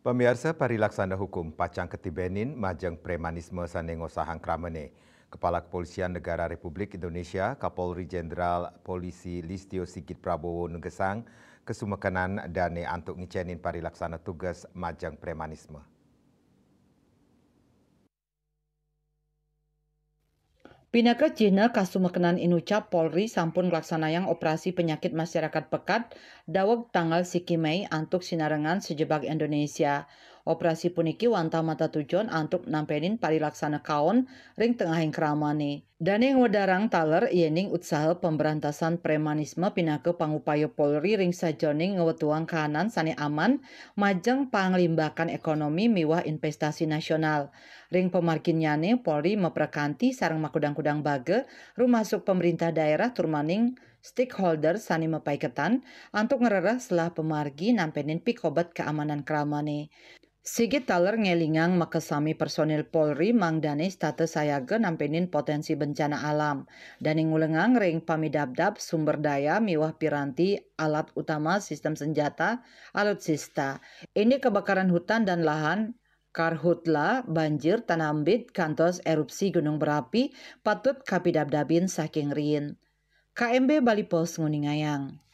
Pemirsa parilaksana hukum Pacang Ketibenin Majeng Premanisme Sanengo Sahang Kramene. Kepala Kepolisian Negara Republik Indonesia Kapolri Jenderal Polisi Listio Sigit Prabowo Nugesang kesumekanan dane antuk ngicenin parilaksana tugas Majeng Premanisme. Pinaka Cina kasumekenan inucap Polri sampun ngelaksanayang operasi penyakit masyarakat pekat daweg tanggal siki Mei antuk sinarengan sejebak Indonesia. Operasi puniki wanta mata tujuan antuk nampenin parilaksana kaon ring tengahing keramane. Dane ngwedarang taler iening usaha pemberantasan premanisme pinaka pangupaya Polri ring sajoning ngewetuang kahanan sane aman majeng panglimbakan ekonomi miwah investasi nasional. Ring pemarkinyane Polri meprekanti sareng makudang-kudang bage rumasuk pemerintah daerah turmaning stakeholder sani mepaiketan antuk ngerereh selah pemargi nampenin pikobat keamanan keramane. Sigit taler ngelingang makesami personil Polri mangdane status sayaga nampenin potensi bencana alam dan ngulengang ring pamidabdab sumber daya miwah piranti alat utama sistem senjata alutsista. Ini kebakaran hutan dan lahan karhutla banjir tanambit kantos erupsi gunung berapi patut kapidabdabin saking rin. KMB Bali Pos nguningayang.